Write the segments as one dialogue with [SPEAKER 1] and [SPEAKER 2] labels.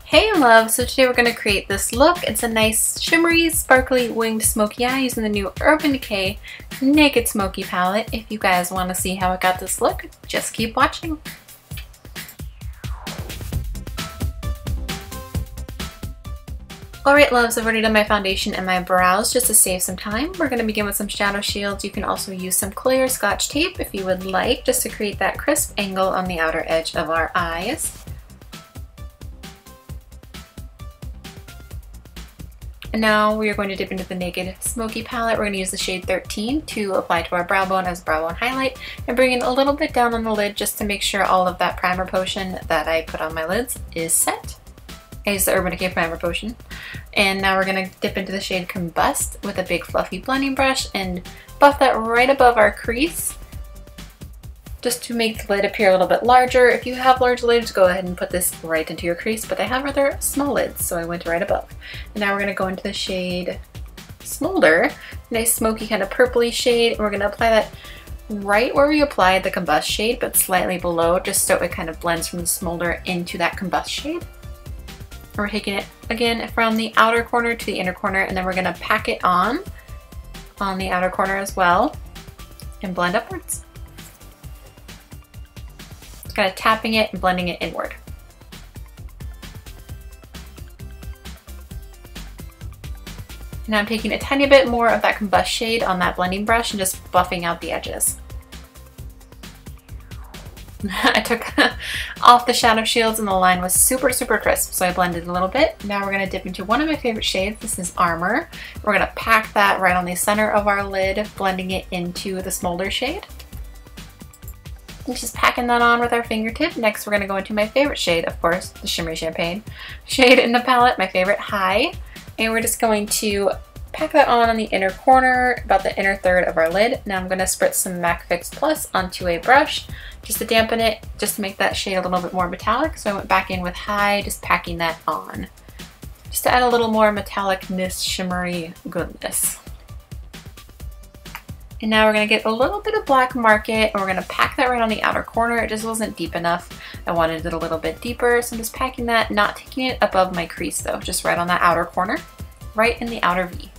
[SPEAKER 1] Hey love, so today we're going to create this look. It's a nice shimmery, sparkly winged smoky eye using the new Urban Decay Naked Smoky palette. If you guys want to see how I got this look, just keep watching. Alright loves, I've already done my foundation and my brows just to save some time. We're going to begin with some shadow shields. You can also use some clear Scotch tape if you would like, just to create that crisp angle on the outer edge of our eyes. And now we are going to dip into the Naked Smoky palette. We're going to use the shade 13 to apply to our brow bone as brow bone highlight and bring it a little bit down on the lid just to make sure all of that primer potion that I put on my lids is set. I use the Urban Decay primer potion. And now we're going to dip into the shade Combust with a big fluffy blending brush and buff that right above our crease just to make the lid appear a little bit larger. If you have large lids, go ahead and put this right into your crease, but I have rather small lids, so I went right above. And now we're going to go into the shade Smolder, nice smoky kind of purpley shade, and we're going to apply that right where we applied the Combust shade, but slightly below, just so it kind of blends from the Smolder into that Combust shade. And we're taking it again from the outer corner to the inner corner, and then we're going to pack it on the outer corner as well and blend upwards. Kind of tapping it and blending it inward. Now I'm taking a tiny bit more of that Combust shade on that blending brush and just buffing out the edges. I took off the shadow shields and the line was super crisp, so I blended a little bit. Now we're going to dip into one of my favorite shades. This is Armor. We're going to pack that right on the center of our lid, blending it into the Smolder shade. Just packing that on with our fingertip. Next we're going to go into my favorite shade, of course, the Shimmery Champagne shade in the palette, my favorite, High. And we're just going to pack that on the inner corner, about the inner third of our lid. Now I'm going to spritz some MAC Fix Plus onto a brush just to dampen it, just to make that shade a little bit more metallic. So I went back in with High, just packing that on, just to add a little more metallicness, shimmery goodness. And now we're going to get a little bit of Black Market and we're going to pack that right on the outer corner. It just wasn't deep enough. I wanted it a little bit deeper, so I'm just packing that, not taking it above my crease though, just right on that outer corner, right in the outer V.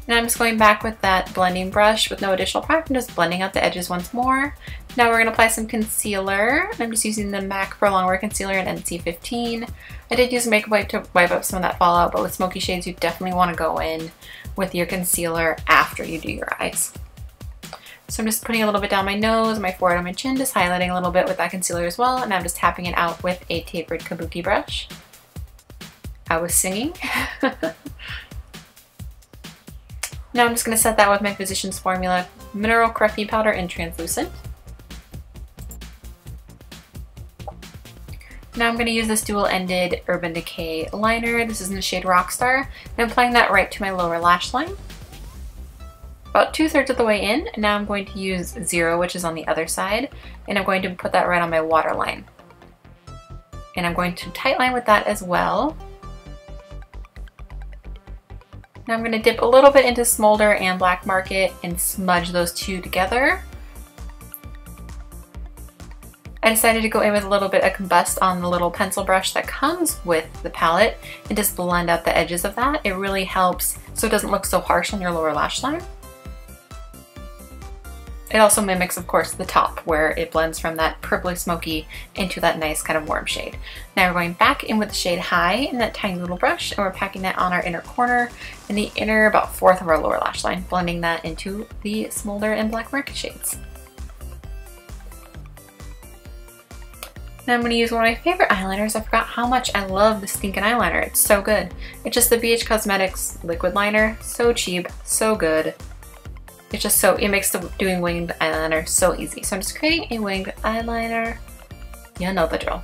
[SPEAKER 1] Now I'm just going back with that blending brush with no additional product and just blending out the edges once more. Now we're going to apply some concealer. I'm just using the MAC Prolongwear concealer in NC15. I did use a makeup wipe to wipe up some of that fallout, but with smoky shades you definitely want to go in with your concealer after you do your eyes. So I'm just putting a little bit down my nose, my forehead, and my chin, just highlighting a little bit with that concealer as well, and I'm just tapping it out with a tapered kabuki brush. I was singing. Now I'm just going to set that with my Physicians Formula Mineral Correcting Powder in Translucent. Now I'm going to use this dual-ended Urban Decay liner. This is in the shade Rockstar. And I'm applying that right to my lower lash line. About 2/3 of the way in. And now I'm going to use Zero, which is on the other side. And I'm going to put that right on my waterline. And I'm going to tightline with that as well. Now I'm going to dip a little bit into Smolder and Black Market and smudge those two together. I decided to go in with a little bit of Combust on the little pencil brush that comes with the palette and just blend out the edges of that. It really helps so it doesn't look so harsh on your lower lash line. It also mimics, of course, the top where it blends from that purpley smoky into that nice kind of warm shade. Now we're going back in with the shade High in that tiny little brush and we're packing that on our inner corner and the inner about 1/4 of our lower lash line, blending that into the Smolder and Black Market shades. Now I'm going to use one of my favorite eyeliners. I forgot how much I love the stinking eyeliner. It's so good. It's just the BH Cosmetics liquid liner. So cheap, so good. It's just so, it makes doing winged eyeliner so easy. So I'm just creating a winged eyeliner. You know the drill.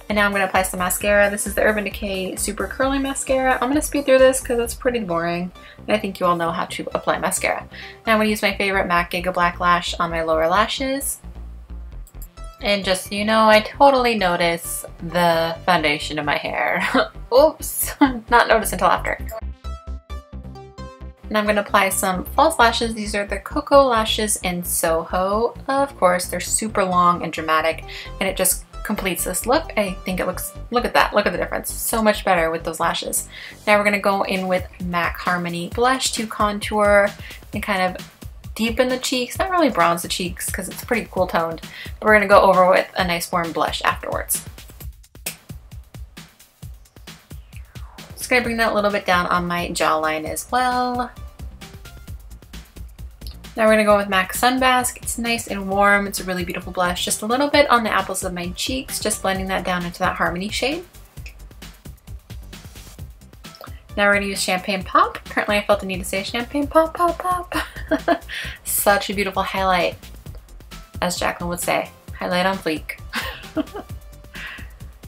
[SPEAKER 1] And now I'm going to apply some mascara. This is the Urban Decay Super Curling Mascara. I'm going to speed through this because it's pretty boring. And I think you all know how to apply mascara. Now I'm going to use my favorite MAC Gigablack lash on my lower lashes. And just so you know, I totally notice the foundation in my hair. Oops, not notice until after. And I'm going to apply some false lashes. These are the Koko lashes in Soho. Of course, they're super long and dramatic, and it just completes this look. I think it looks, look at that, look at the difference. So much better with those lashes. Now we're gonna go in with MAC Harmony blush to contour and kind of deepen the cheeks, not really bronze the cheeks because it's pretty cool toned, but we're gonna go over with a nice warm blush afterwards. Just gonna bring that a little bit down on my jawline as well. Now we're gonna go with MAC Sunbasque. It's nice and warm. It's a really beautiful blush. Just a little bit on the apples of my cheeks, just blending that down into that Harmony shade. Now we're gonna use Champagne Pop. Apparently I felt the need to say Champagne Pop, pop, pop. Such a beautiful highlight. As Jacqueline would say, highlight on fleek.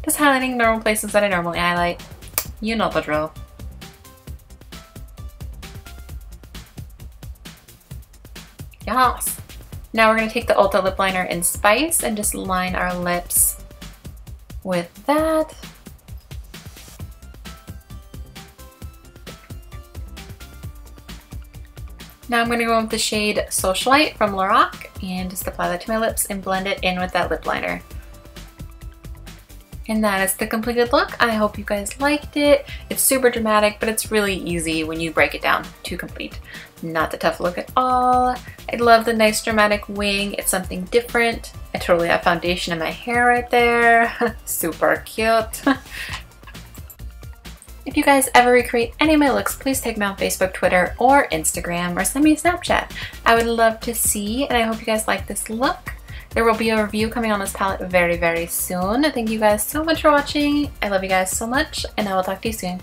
[SPEAKER 1] Just highlighting normal places that I normally highlight. You know the drill. Yes. Now we're going to take the Ulta lip liner in Spice and just line our lips with that. Now I'm going to go with the shade Socialite from Lorac and just apply that to my lips and blend it in with that lip liner. And that is the completed look. I hope you guys liked it. It's super dramatic, but it's really easy when you break it down to complete. Not a tough look at all. I love the nice dramatic wing. It's something different. I totally have foundation in my hair right there. Super cute. If you guys ever recreate any of my looks, please tag me on Facebook, Twitter, or Instagram, or send me a Snapchat. I would love to see, and I hope you guys like this look. There will be a review coming on this palette very, very soon. Thank you guys so much for watching. I love you guys so much, and I will talk to you soon.